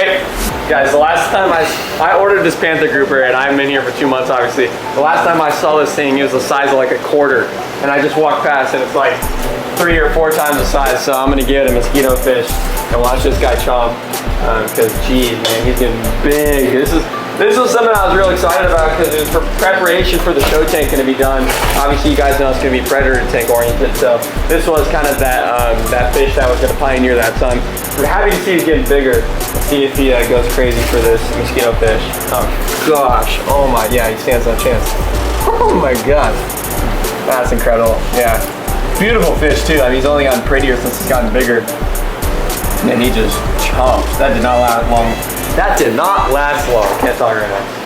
Okay, guys, the last time I ordered this panther grouper, and I've been here for 2 months, obviously. The last time I saw this thing, it was the size of like a quarter, and I just walked past, and it's like 3 or 4 times the size. So I'm gonna get a mosquito fish and watch this guy chomp, because geez, man, he's getting big. This is something I was real excited about because it was for preparation for the show tank going to be done. Obviously, you guys know it's going to be predator tank oriented, so this was kind of that that fish that was going to pioneer that. So I'm happy to see he's getting bigger. Let's see if he goes crazy for this mosquito fish. Oh gosh! Oh my! Yeah, he stands no chance. Oh my god! That's incredible. Yeah, beautiful fish too. I mean, he's only gotten prettier since he's gotten bigger. And he just chomps. That did not last long. That did not last long. Can't talk right now.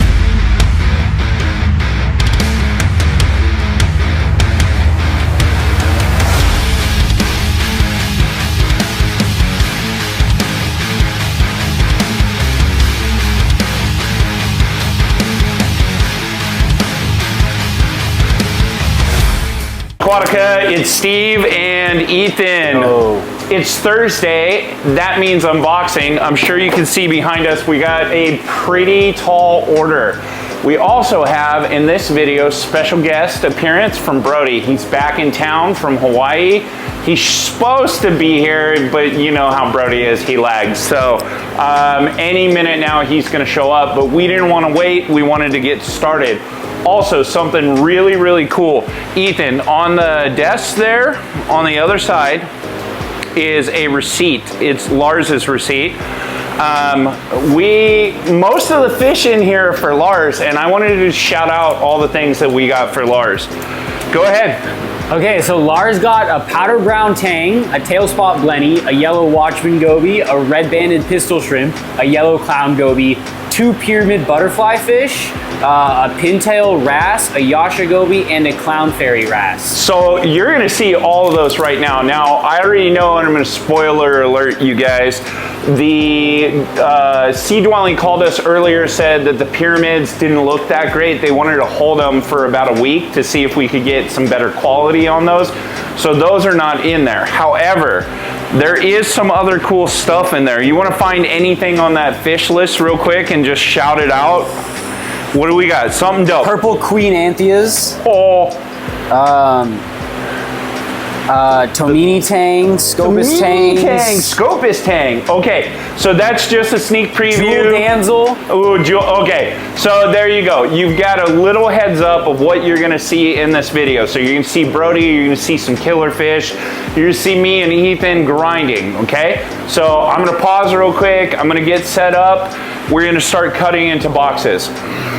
Aquatica, it's Steve and Ethan. Oh. It's Thursday, that means unboxing. I'm sure you can see behind us, we got a pretty tall order. We also have, in this video, special guest appearance from Brody. He's back in town from Hawaii. He's supposed to be here, but you know how Brody is, he lags. So any minute now he's gonna show up, but we didn't wanna wait, we wanted to get started. Also, something really, really cool. Ethan, on the desk there, on the other side, is a receipt. It's Lars's receipt. Most of the fish in here are for Lars, and I wanted to shout out all the things that we got for Lars. Go ahead. Okay, so Lars got a powder brown tang, a tail spot blenny, a yellow watchman goby, a red banded pistol shrimp, a yellow clown goby, 2 pyramid butterfly fish, a pintail wrasse, a yasha goby, and a clown fairy wrasse. So you're gonna see all of those right now. Now, I already know, and I'm gonna spoiler alert you guys, the Sea Dwelling called us earlier, said that the pyramids didn't look that great. They wanted to hold them for about a week to see if we could get some better quality on those. So those are not in there. However, there is some other cool stuff in there. You wanna find anything on that fish list real quick and just shout it out? What do we got? Something dope. Purple queen anthias. Oh. Tomini tang, Scopus tang. Scopus tang. Okay, so that's just a sneak preview. Jewel damsel. Ooh, okay, so there you go. You've got a little heads up of what you're gonna see in this video. So you're gonna see Brody, you're gonna see some killer fish, you're gonna see me and Ethan grinding, okay? So I'm gonna pause real quick, I'm gonna get set up, we're gonna start cutting into boxes.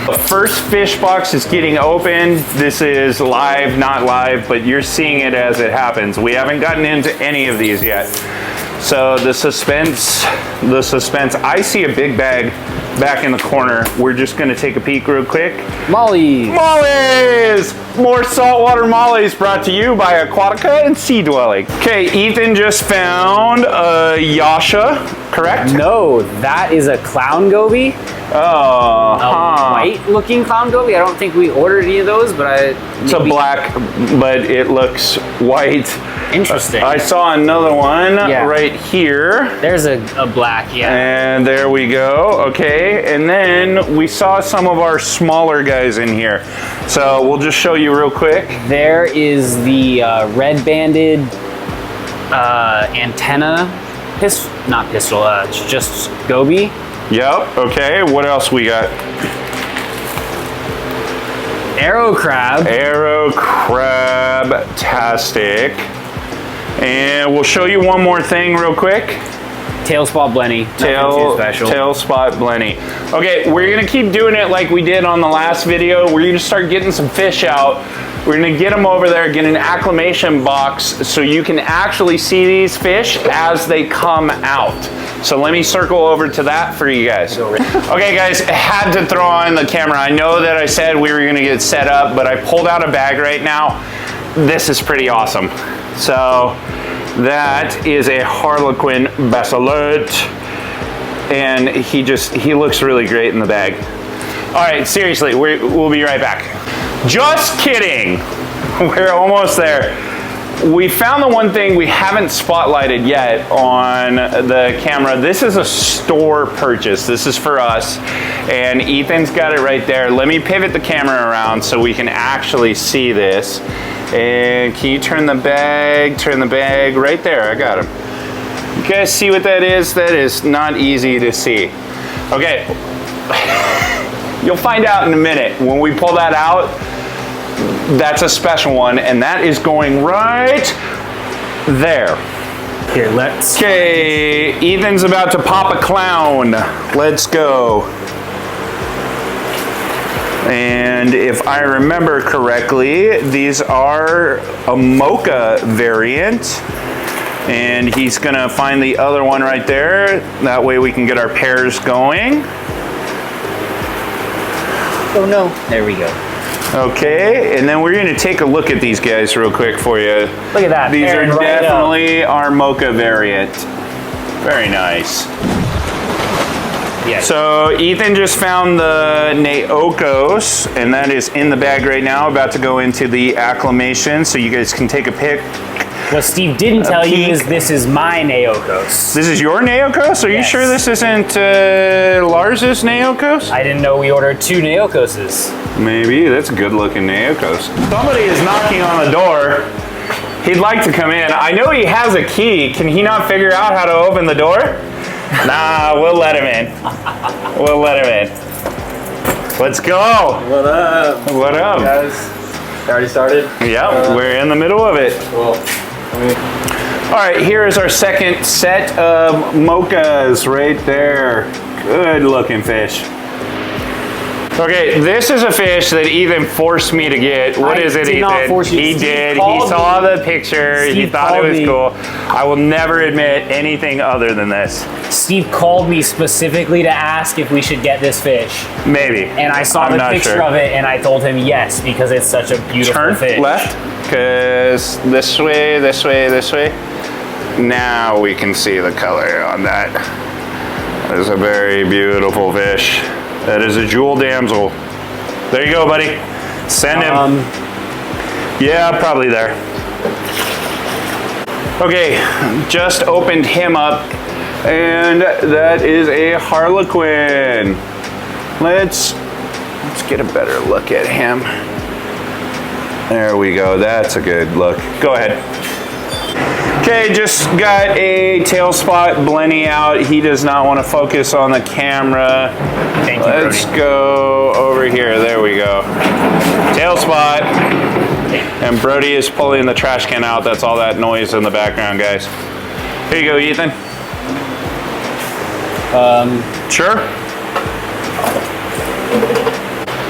The first fish box is getting opened. This is live, not live, but you're seeing it as it happens. We haven't gotten into any of these yet. So the suspense. I see a big bag back in the corner. We're just gonna take a peek real quick. Mollies. Mollies! More saltwater mollies brought to you by Aquatica and Sea Dwelling. Okay, Ethan just found a yasha, correct? No, that is a clown goby. Oh, white looking clown goby. I don't think we ordered any of those, but it's a black, but it looks white. Interesting. I saw another one right here. There's a black, yeah. And there we go. Okay, and then we saw some of our smaller guys in here. So we'll just show you real quick. There is the red banded antenna, not pistol, it's just goby. Yep, okay, what else we got? Arrow crab. Arrow crab-tastic. And we'll show you one more thing real quick. Tail spot blenny. Tail spot blenny. Okay, we're gonna keep doing it like we did on the last video. We're gonna start getting some fish out. We're gonna get them over there, get an acclimation box so you can actually see these fish as they come out. So let me circle over to that for you guys. Okay guys, I had to throw on the camera. I know that I said we were gonna get set up, but I pulled out a bag right now. This is pretty awesome. So that is a Harlequin Bassalet, and he looks really great in the bag. All right, seriously, we'll be right back. Just kidding. We're almost there. we found the one thing we haven't spotlighted yet on the camera. This is a store purchase. This is for us, and Ethan's got it right there. Let me pivot the camera around so we can actually see this. And can you turn the bag right there? I got him. You guys see what that is? That is not easy to see. Okay, you'll find out in a minute. When we pull that out, that's a special one, and that is going right there. Here, let's. Okay, Ethan's about to pop a clown. Let's go. And if I remember correctly, these are a mocha variant. And he's gonna find the other one right there. That way we can get our pairs going. Oh no, there we go. Okay, and then we're gonna take a look at these guys real quick for you. Look at that. These are right definitely our mocha variant. Very nice. Yes. So Ethan just found the Naokos, and that is in the bag right now, about to go into the acclimation, so you guys can take a pic. What Steve didn't tell you is this is my Naokos. This is your Naokos? Are you sure this isn't Lars's Naokos? I didn't know we ordered 2 Naokoses. Maybe. That's a good looking Naokos. Somebody is knocking on the door. He'd like to come in. I know he has a key. Can he not figure out how to open the door? Nah, we'll let him in. We'll let him in. Let's go. What up? What up? Guys, already started? Yep, we're in the middle of it. Cool. All right, here is our second set of mochas right there. Good looking fish. Okay, this is a fish that Ethan forced me to get. What is it, did Ethan? not force you. He Steve did. He called saw me. the picture. He Steve thought it called was me. cool. I will never admit anything other than this. Steve called me specifically to ask if we should get this fish. Maybe. And I saw I'm the not picture sure. of it, and I told him yes, because it's such a beautiful Turn fish. left, because this way, this way, this way. Now we can see the color on that. That is a very beautiful fish. That is a jewel damsel. There you go, buddy. Send him. Yeah, probably there. Okay, just opened him up, and that is a harlequin. Let's get a better look at him. There we go. That's a good look. Go ahead. Okay, just got a tail spot Blenny out. He does not want to focus on the camera. Thank you, Let's Brody. go over here. There we go. Tail spot. And Brody is pulling the trash can out. That's all that noise in the background, guys. Here you go, Ethan. Sure.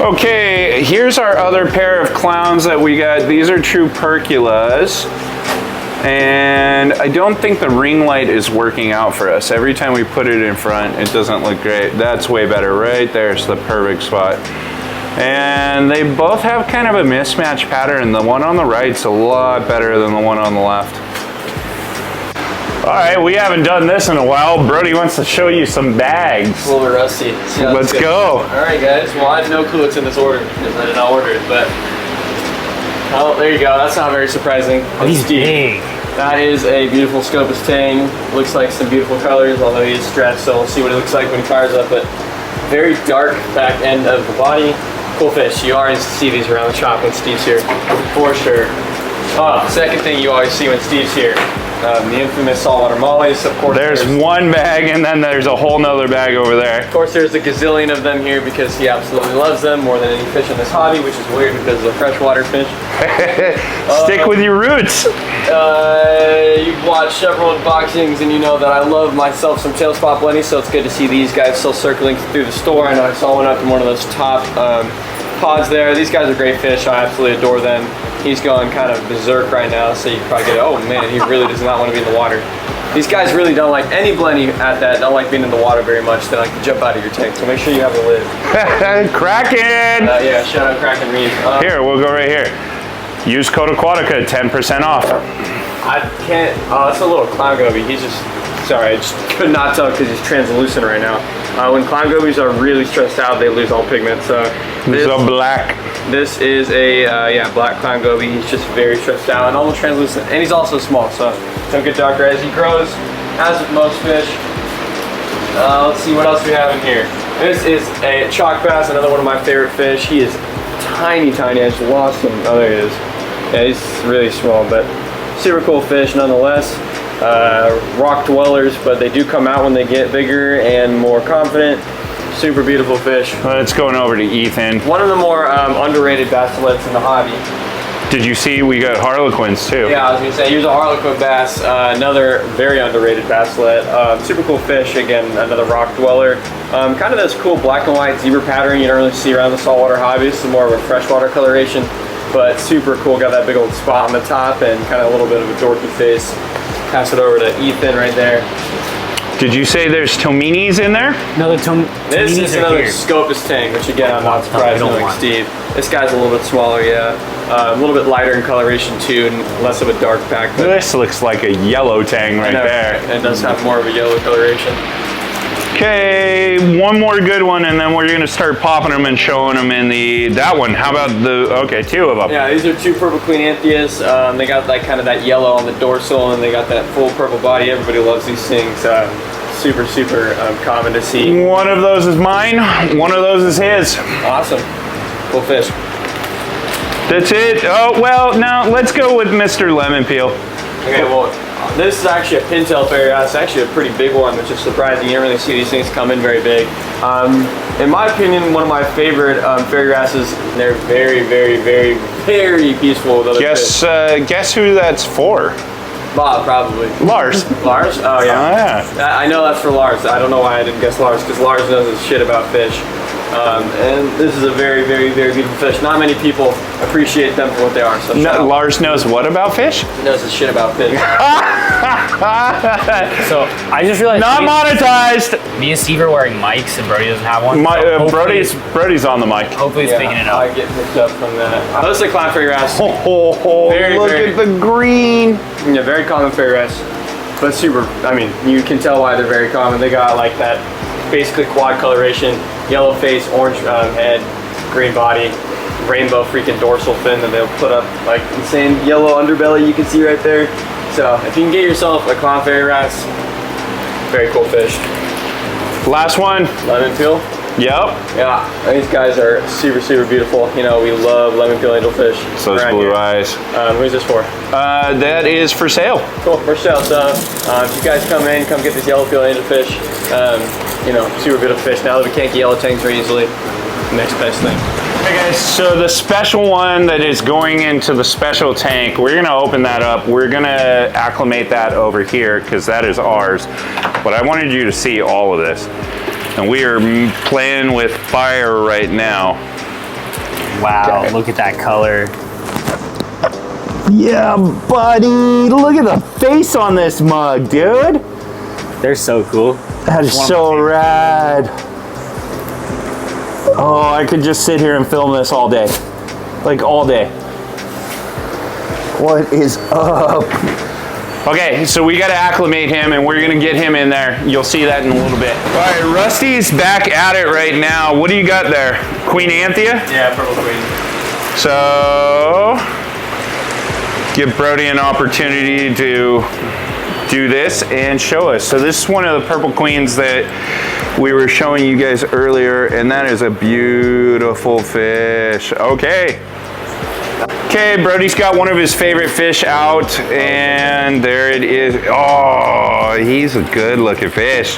Okay, here's our other pair of clowns that we got. These are true Perculas. And I don't think the ring light is working out for us. Every time we put it in front, it doesn't look great. That's way better. Right there's the perfect spot. And they both have kind of a mismatch pattern. The one on the right's a lot better than the one on the left. All right, we haven't done this in a while. Brody wants to show you some bags. A little bit rusty. Let's go. All right, guys. Well, I have no clue what's in this order because I did not order it, but oh, there you go. That's not very surprising. Oh, he's big. That is a beautiful Scopus tang. Looks like some beautiful colors, although he is stretched, so we'll see what it looks like when he fires up. But very dark back end of the body. Cool fish. You always see these around the shop when Steve's here, for sure. Oh, second thing you always see when Steve's here. The infamous saltwater mollies, of course. There's one bag, and then there's a whole nother bag over there. Of course, there's a gazillion of them here because he absolutely loves them more than any fish in this hobby, which is weird because of the freshwater fish. Stick with your roots. You've watched several unboxings and you know that I love myself some tail spot blenny, so it's good to see these guys still circling through the store. I know I saw one up in one of those top pods there. These guys are great fish. I absolutely adore them. He's going kind of berserk right now, so you can probably get, oh man, he really does not want to be in the water. These guys really don't like any blenny at that, don't like being in the water very much. They like to jump out of your tank, so make sure you have a lid. Kraken! Yeah, shout out Kraken Reef. Here, we'll go right here. Use code Aquatica, 10% off. I can't, oh, that's a little clown goby. He's just, sorry, I just could not tell because he's translucent right now. When clown gobies are really stressed out, they lose all pigment, so. This is a black. This is a black clown goby. He's just very stretched out and almost translucent, and he's also small, so don't get darker as he grows, as with most fish. Let's see what else we have in here. This is a chalk bass, another one of my favorite fish. He is tiny. I just lost him. Oh, there he is. Yeah, he's really small, but super cool fish nonetheless. Rock dwellers, but they do come out when they get bigger and more confident. Super beautiful fish. Let's go over to Ethan. One of the more underrated basslets in the hobby. Did you see we got harlequins too? Yeah, I was gonna say, here's a harlequin bass, another very underrated basslet. Super cool fish, again, another rock dweller. Kind of this cool black and white zebra pattern you don't really see around the saltwater hobby. This is more of a freshwater coloration, but super cool. Got that big old spot on the top and kind of a little bit of a dorky face. Pass it over to Ethan right there. Did you say there's tominis in there? No, This is another Scopus tang, which again, I'm not surprised knowing Steve. This guy's a little bit smaller, yeah. A little bit lighter in coloration too, and less of a dark pack. But This looks like a yellow tang right there. It does have more of a yellow coloration. Okay, one more good one, and then we're gonna start popping them and showing them in that one. How about two of them? Yeah, these are two purple queen anthias. They got like kind of that yellow on the dorsal, and they got that full purple body. Everybody loves these things. Super common to see. One of those is mine, one of those is his. Awesome. Cool fish. That's it. Oh, well, now let's go with Mr. Lemon Peel. Okay, well, this is actually a pintail fairy wrasse, actually a pretty big one, which is surprising. You don't really see these things come in very big. In my opinion, one of my favorite fairy wrasses. They're very peaceful with other fish. Guess who that's for? Bob, probably. Lars. Lars? Oh, yeah. I know that's for Lars. I don't know why I didn't guess Lars, because Lars knows his shit about fish. And this is a very beautiful fish. Not many people appreciate them for what they are. So Lars knows what about fish? He knows his shit about fish. So I just realized Not monetized. me and Steve are wearing mics and Brody doesn't have one. Brody's on the mic. Hopefully it's picking it up. I get picked up from that. This is a clown fairy wrasse. Look at the green. Yeah, very common fairy wrasse. But super, I mean, you can tell why they're very common. They got like that basically quad coloration, yellow face, orange head, green body, rainbow freaking dorsal fin that they'll put up like insane yellow underbelly you can see right there. So if you can get yourself a clown fairy wrasse, very cool fish. Last one. Lemon peel. Yep. Yeah, these guys are super beautiful. You know, we love lemon peel angelfish. So it's blue eyes. Who's this for? That is for sale. Cool, for sale. So if you guys come in, come get this yellow peel angelfish. You know, super beautiful fish. Now that we can't get yellow tangs very easily, next best thing. Okay guys, so the special one that is going into the special tank, we're gonna open that up. We're gonna acclimate that over here because that is ours. But I wanted you to see all of this. And we are playing with fire right now. Wow, look at that color. Yeah, buddy, look at the face on this mug, dude. They're so cool. That is so rad. Oh, I could just sit here and film this all day. Like all day. What is up? Okay, so we gotta acclimate him and we're gonna get him in there. You'll see that in a little bit. All right, Rusty's back at it right now. What do you got there? Queen Anthea? Yeah, purple queen. So, give Brody an opportunity to do this and show us. So this is one of the purple queens that we were showing you guys earlier, and that is a beautiful fish. Okay. Okay, Brody's got one of his favorite fish out, and there it is. Oh, he's a good looking fish.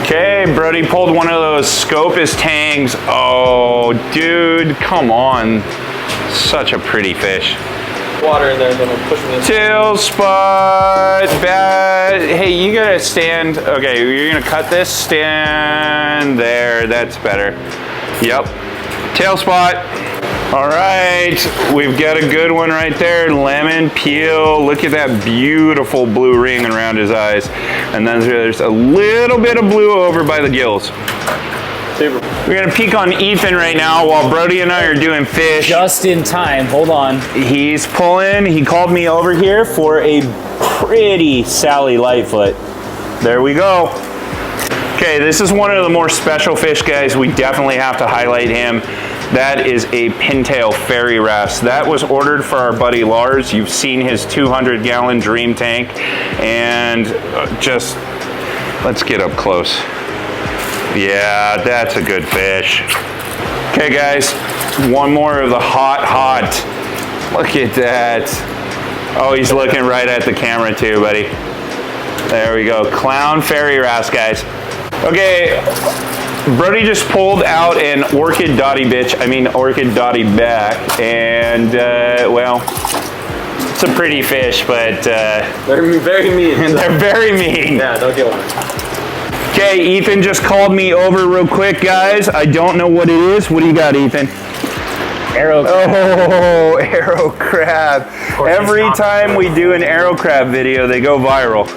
Okay, Brody pulled one of those Scopus tangs. Oh, dude, come on. Such a pretty fish. Water in there, then we'll push them in. Tail spot, bad. Hey, you gotta stand. Okay, you're gonna cut this. Stand there, that's better. Yep, tail spot. All right, we've got a good one right there. Lemon peel. Look at that beautiful blue ring around his eyes. And then there's a little bit of blue over by the gills. Super. We're gonna peek on Ethan right now while Brody and I are doing fish. Just in time, hold on. He's pulling. He called me over here for a pretty Sally Lightfoot. There we go. Okay, Okay, this is one of the more special fish, guys. We definitely have to highlight him. That is a pintail fairy wrasse. That was ordered for our buddy Lars. You've seen his 200-gallon dream tank. And just, let's get up close. Yeah, that's a good fish. Okay, guys, one more of the hot. Look at that. Oh, he's looking right at the camera too, buddy. There we go. Clown fairy wrasse, guys. Okay, Brody just pulled out an orchid dotty orchid dotty back, and well, it's a pretty fish, but they're very mean. They're very mean. Yeah, don't get one. Okay, Ethan just called me over real quick, guys. I don't know what it is. What do you got, Ethan? Arrow crab. Oh, arrow crab. Every time we do an arrow crab video, they go viral.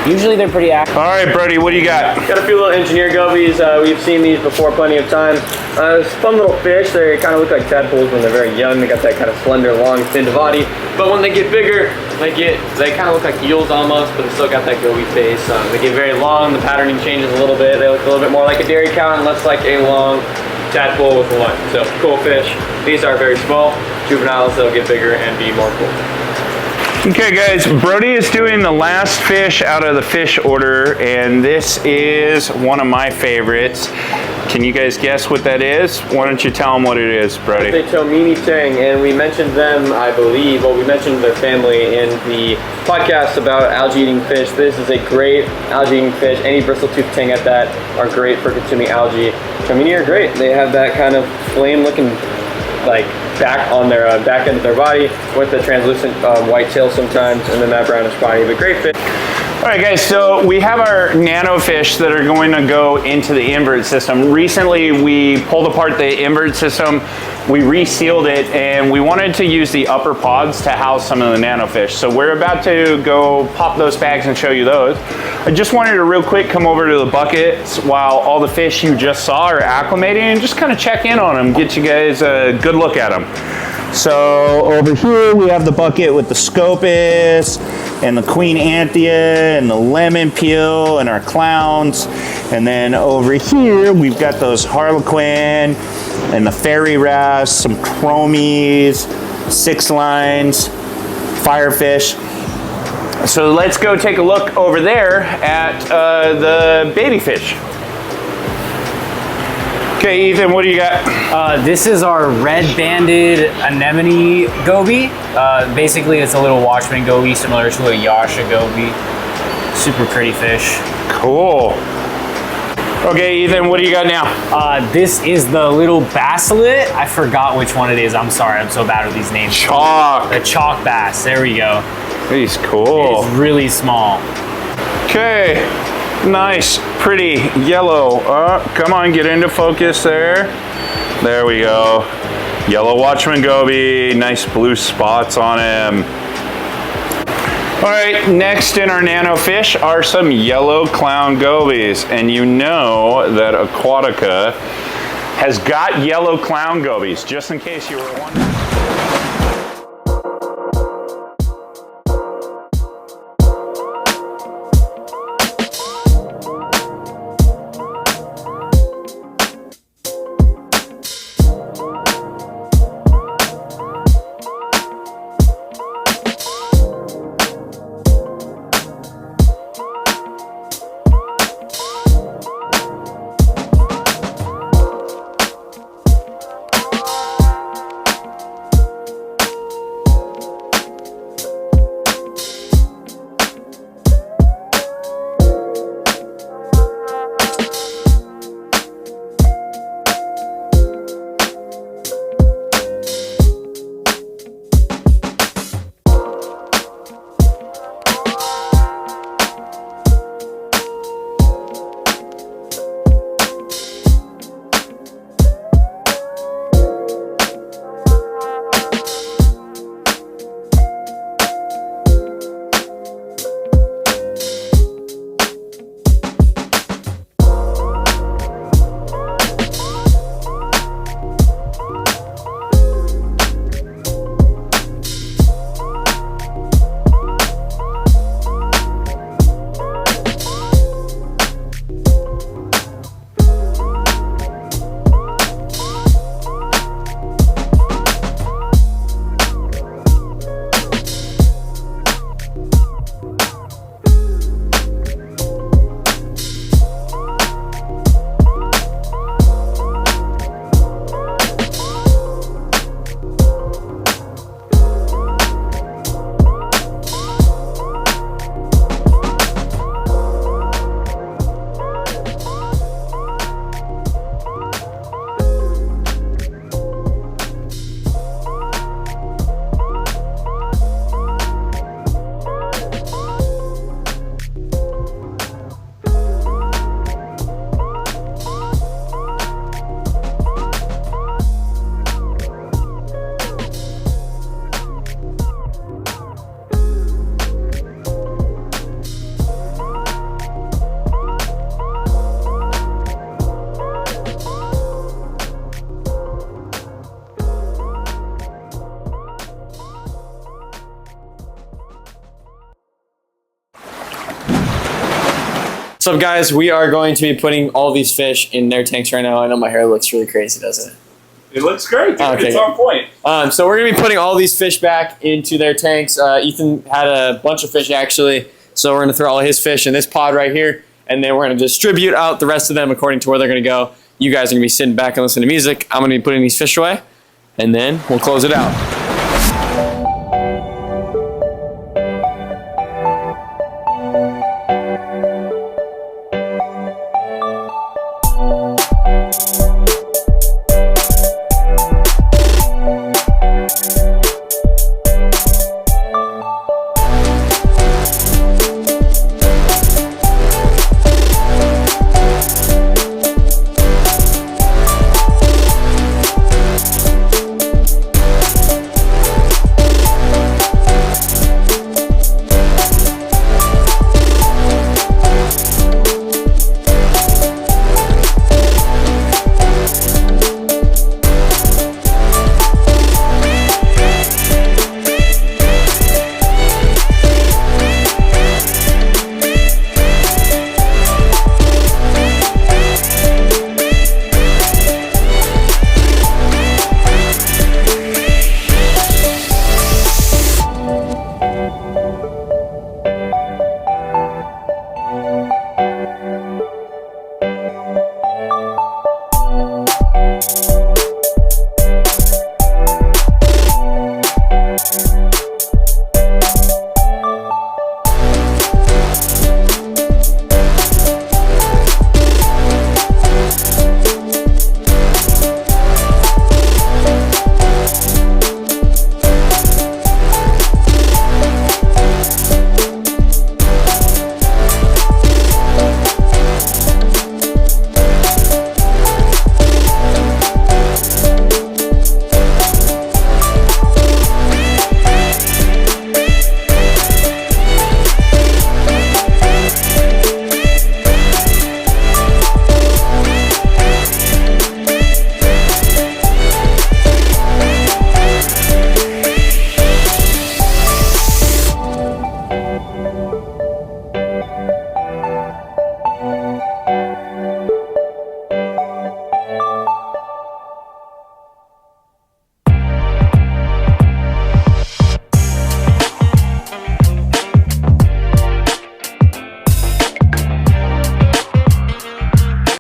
Usually they're pretty active. All right, Brody, what do you got? Got a few little engineer gobies. We've seen these before plenty of times. It's fun little fish. They kind of look like tadpoles when they're very young. They got that kind of slender, long, thin body. But when they get bigger, they kind of look like eels almost, but they still got that goby face. They get very long. The patterning changes a little bit. They look a little bit more like a dairy cow and less like a long tadpole with a line. So cool fish. These are very small juveniles. They'll get bigger and be more cool. Okay, guys, Brody is doing the last fish out of the fish order, and this is one of my favorites. Can you guys guess what that is? Why don't you tell them what it is, Brody? They Tomini Tang, and we mentioned them, I believe, well, we mentioned their family in the podcast about algae-eating fish. This is a great algae-eating fish. Any bristle-tooth tang at that are great for consuming algae. Tomini are great. They have that kind of flame-looking, like, back on their back end of their body with the translucent white tail sometimes, and then that brownish body, but great fish. All right, guys, so we have our nano fish that are going to go into the invert system. Recently, we pulled apart the invert system, we resealed it, and we wanted to use the upper pods to house some of the nano fish. So we're about to go pop those bags and show you those. I just wanted to real quick come over to the buckets while all the fish you just saw are acclimating and just kind of check in on them, get you guys a good look at them. So over here we have the bucket with the Scopus and the Queen Anthea and the lemon peel and our clowns. And then over here we've got those Harlequin and the fairy wrasse, some chromies, 6 lines, firefish. So let's go take a look over there at the baby fish. Okay, Ethan, what do you got? This is our red-banded anemone goby. Basically, it's a little watchman goby, similar to a Yasha goby. Super pretty fish. Cool. Okay, Ethan, what do you got now? This is the little bassilet. I forgot which one it is. I'm sorry, I'm so bad with these names. Chalk. The chalk bass. There we go. He's cool. It's really small. Okay. Nice, pretty yellow. Come on, get into focus there. There we go. Yellow watchman goby, nice blue spots on him. All right, next in our nano fish are some yellow clown gobies. And you know that Aquatica has got yellow clown gobies, just in case you were wondering. So guys, we are going to be putting all these fish in their tanks right now. I know my hair looks really crazy, doesn't it? It looks great, dude. Okay. It's on point. So we're going to be putting all these fish back into their tanks. Ethan had a bunch of fish actually, so we're going to throw all his fish in this pod right here, and then we're going to distribute out the rest of them according to where they're going to go. You guys are going to be sitting back and listening to music. I'm going to be putting these fish away, and then we'll close it out.